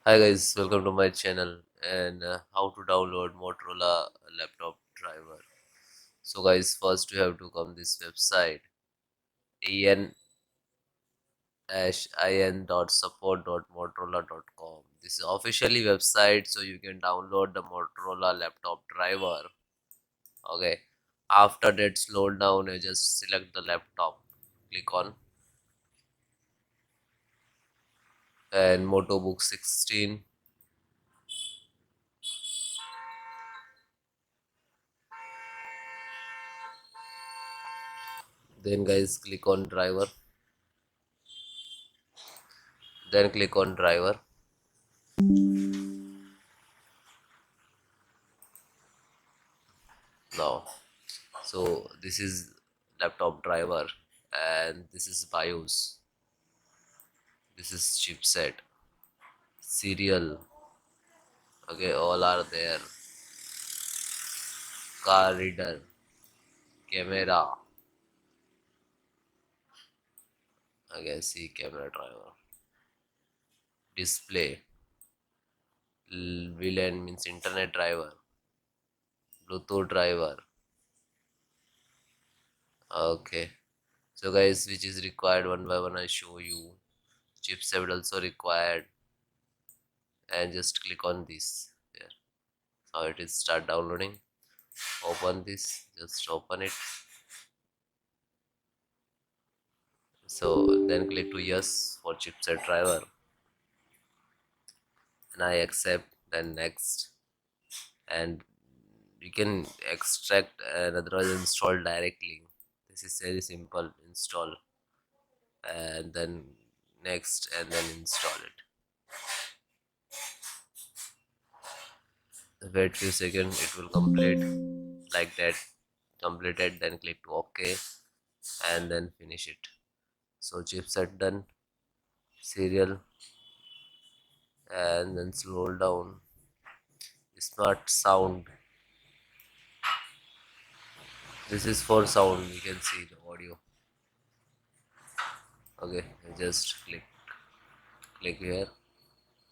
Hi guys, welcome to my channel and how to download Motorola laptop driver. So guys, first you have to come this website en-in.support.motorola.com. This is officially website, so you can download the Motorola laptop driver. Okay, after that slow down, you just select the laptop, click on and Moto Book 16. Then guys, click on driver. Then click on driver. Now so this is laptop driver and this is BIOS, this is chipset, serial, okay, all are there, car reader, camera, okay, see camera driver, display, VLAN means internet driver, Bluetooth driver, okay. So guys, which is required one by one I show you. Chipset also required, and just click on this there. So it is start downloading. Open this, just open it. So then click to yes for chipset driver and I accept, then next, and you can extract and otherwise install directly. This is very simple, install and then next and then install it. Wait few seconds, it will complete like that. Completed, then click to OK and then finish it. So chipset done, serial, and then scroll down, smart sound. This is for sound, you can see the audio. Okay, just click here,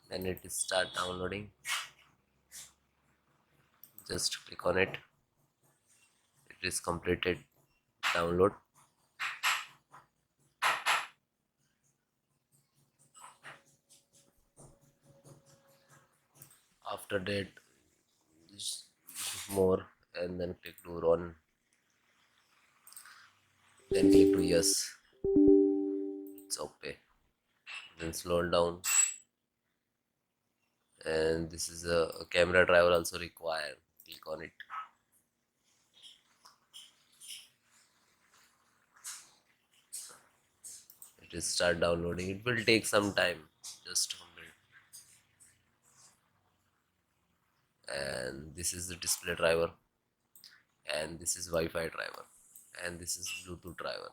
then it is start downloading. Just click on it, it is completed download. After that, just more and then click to run, then click to yes, it's okay. Then slow down, and this is a camera driver also required. Click on it. It is start downloading, it will take some time, just a minute. And this is the display driver, and this is Wi-Fi driver, and this is Bluetooth driver.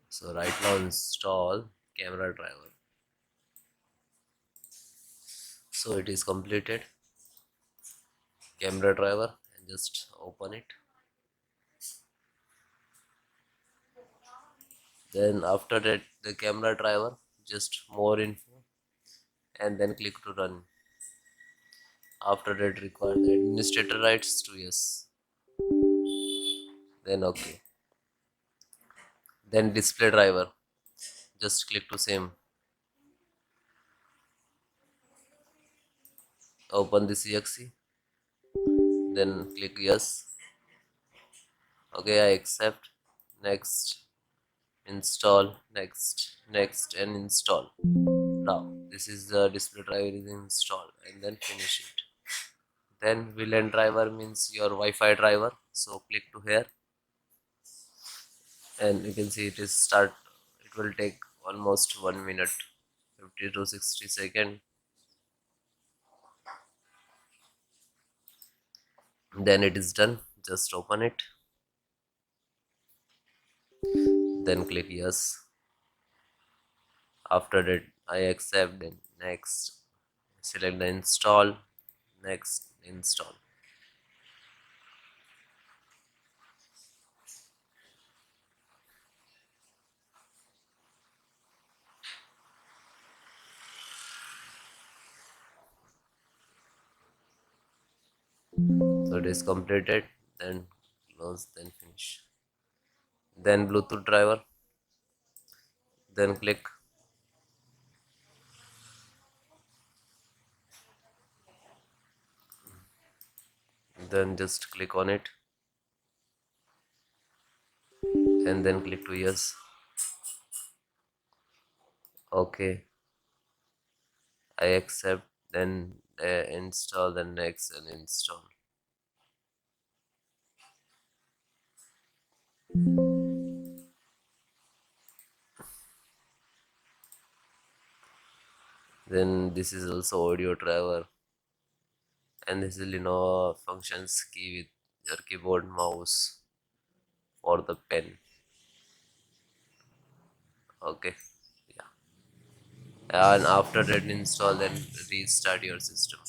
So right now install camera driver. So it is completed, camera driver, and just open it. Then after that the camera driver, just more info, and then click to run. After that require the administrator rights to yes, then okay. Then display driver, just click to same, open this exe, then click yes, okay, I accept, next, install, next and install. Now this is the display driver is installed, and then finish it. Then VLAN driver means your Wi-Fi driver, so click to here, and you can see it is start. It will take almost 1 minute, 50 to 60 seconds. Then it is done, just open it, then click yes. After that I accept, then next, select the install, next, install. So it is completed, then close, then finish. Then Bluetooth driver, then click, then just click on it, and then click to yes. Okay, I accept, then install, then next, and install. Then this is also audio driver, and this is Lenovo functions key with your keyboard mouse for the pen. Okay, yeah. And after that install, then restart your system.